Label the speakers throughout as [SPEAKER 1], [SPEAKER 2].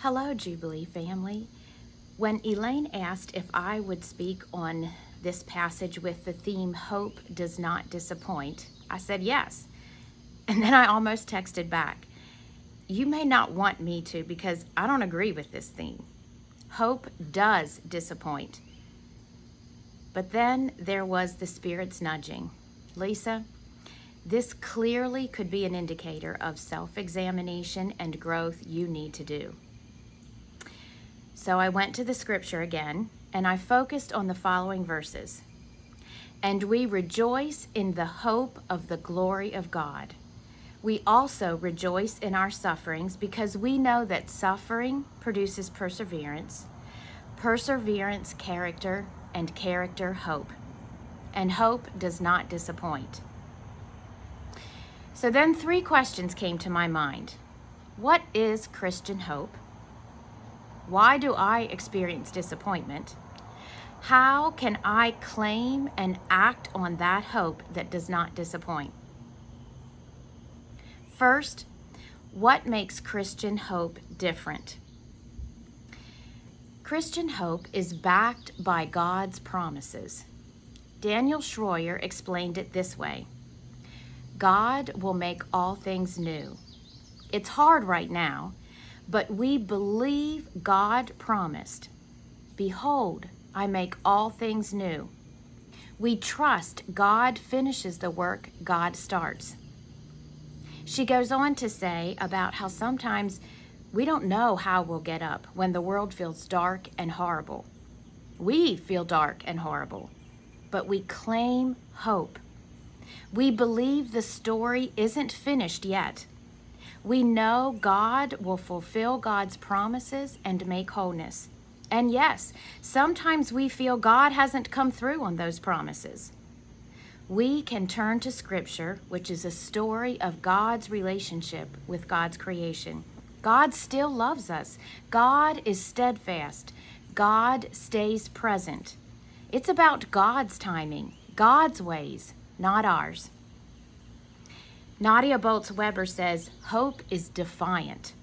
[SPEAKER 1] Hello, Jubilee family. When Elaine asked if I would speak on this passage with the theme, Hope Does Not Disappoint, I said yes. And then I almost texted back, you may not want me to because I don't agree with this theme. Hope does disappoint. But then there was the Spirit's nudging. Lisa, this clearly could be an indicator of self-examination and growth you need to do. So I went to the scripture again, and I focused on the following verses. And we rejoice in the hope of the glory of God. We also rejoice in our sufferings because we know that suffering produces perseverance, perseverance, character, and character, hope. And hope does not disappoint. So then 3 questions came to my mind. What is Christian hope? Why do I experience disappointment? How can I claim and act on that hope that does not disappoint? First, what makes Christian hope different? Christian hope is backed by God's promises. Daniel Schroyer explained it this way. God will make all things new. It's hard right now, but we believe God promised, behold, I make all things new. We trust God finishes the work God starts. She goes on to say about how sometimes we don't know how we'll get up when the world feels dark and horrible. We feel dark and horrible, but we claim hope. We believe the story isn't finished yet. We know God will fulfill God's promises and make wholeness. And yes, sometimes we feel God hasn't come through on those promises. We can turn to Scripture, which is a story of God's relationship with God's creation. God still loves us. God is steadfast. God stays present. It's about God's timing, God's ways, not ours. Nadia Bolz-Weber says, hope is defiant.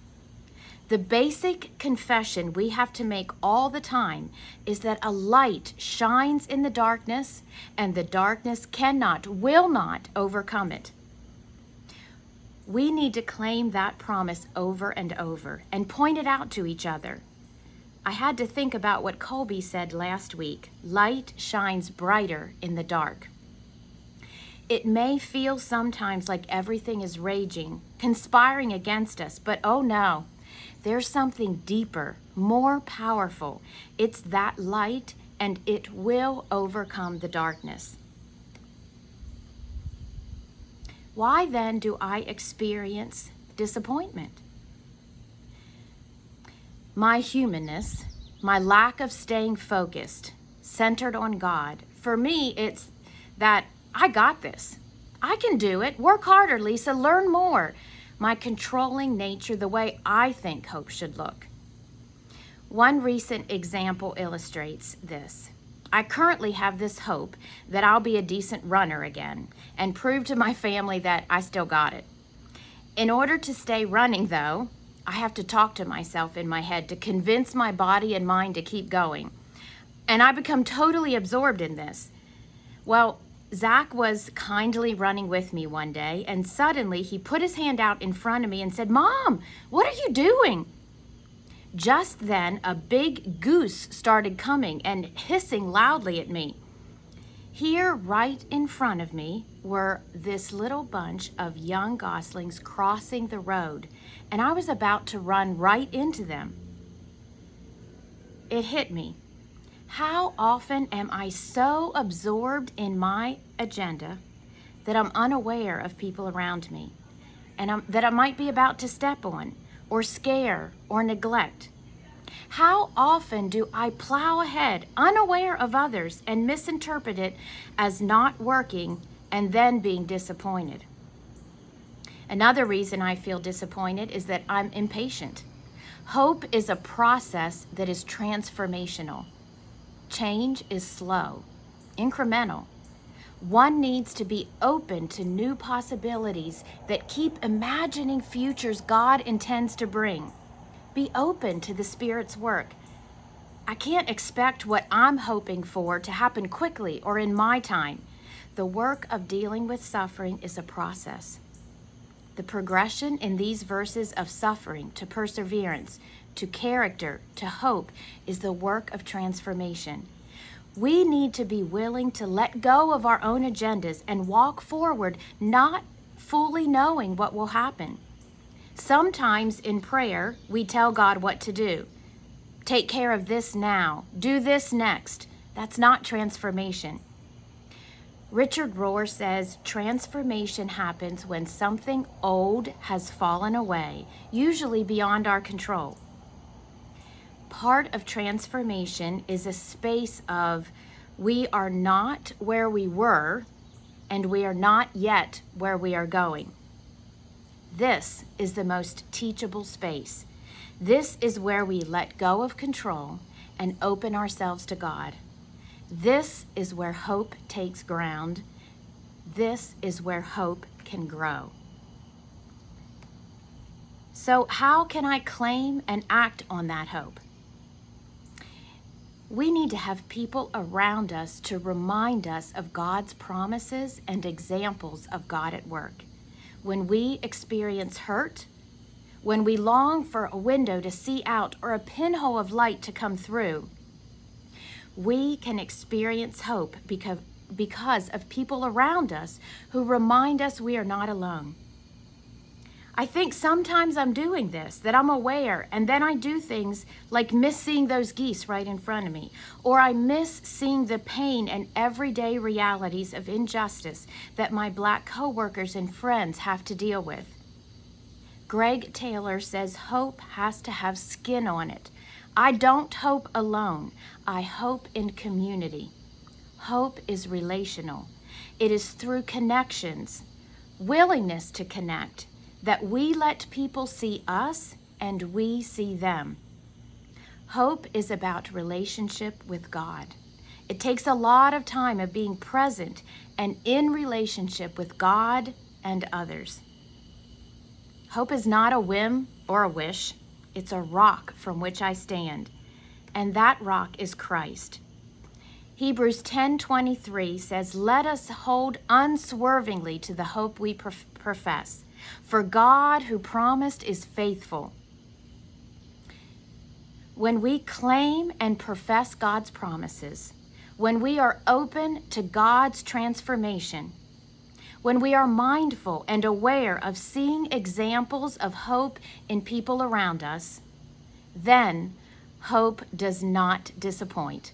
[SPEAKER 1] The basic confession we have to make all the time is that a light shines in the darkness and the darkness cannot, will not overcome it. We need to claim that promise over and over and point it out to each other. I had to think about what Colby said last week. Light shines brighter in the dark. It may feel sometimes like everything is raging, conspiring against us, but oh no, there's something deeper, more powerful. It's that light, and it will overcome the darkness. Why then do I experience disappointment? My humanness, my lack of staying focused, centered on God, for me, it's that I got this. I can do it. Work harder, Lisa. Learn more. My controlling nature, the way I think hope should look. One recent example illustrates this. I currently have this hope that I'll be a decent runner again and prove to my family that I still got it. In order to stay running, though, I have to talk to myself in my head to convince my body and mind to keep going. And I become totally absorbed in this. Well, Zach was kindly running with me one day, and suddenly he put his hand out in front of me and said, Mom, what are you doing? Just then, a big goose started coming and hissing loudly at me. Here, right in front of me, were this little bunch of young goslings crossing the road, and I was about to run right into them. It hit me. How often am I so absorbed in my agenda that I'm unaware of people around me and that I might be about to step on or scare or neglect? How often do I plow ahead unaware of others and misinterpret it as not working and then being disappointed? Another reason I feel disappointed is that I'm impatient. Hope is a process that is transformational. Change is slow, incremental. One needs to be open to new possibilities that keep imagining futures God intends to bring. Be open to the Spirit's work. I can't expect what I'm hoping for to happen quickly or in my time. The work of dealing with suffering is a process. The progression in these verses of suffering to perseverance, to character, to hope is the work of transformation. We need to be willing to let go of our own agendas and walk forward, not fully knowing what will happen. Sometimes in prayer, we tell God what to do. Take care of this now. Do this next. That's not transformation. Richard Rohr says transformation happens when something old has fallen away, usually beyond our control. Part of transformation is a space of we are not where we were and we are not yet where we are going. This is the most teachable space. This is where we let go of control and open ourselves to God. This is where hope takes ground. This is where hope can grow. So how can I claim and act on that hope? We need to have people around us to remind us of God's promises and examples of God at work. When we experience hurt, when we long for a window to see out or a pinhole of light to come through, we can experience hope because of people around us who remind us we are not alone. I think sometimes I'm doing this, that I'm aware, and then I do things like miss seeing those geese right in front of me, or I miss seeing the pain and everyday realities of injustice that my Black coworkers and friends have to deal with. Greg Taylor says hope has to have skin on it. I don't hope alone. I hope in community. Hope is relational. It is through connections, willingness to connect, that we let people see us and we see them. Hope is about relationship with God. It takes a lot of time of being present and in relationship with God and others. Hope is not a whim or a wish. It's a rock from which I stand, and that rock is Christ. Hebrews 10:23 says, "Let us hold unswervingly to the hope we profess, for God who promised is faithful." When we claim and profess God's promises, when we are open to God's transformation, when we are mindful and aware of seeing examples of hope in people around us, then hope does not disappoint.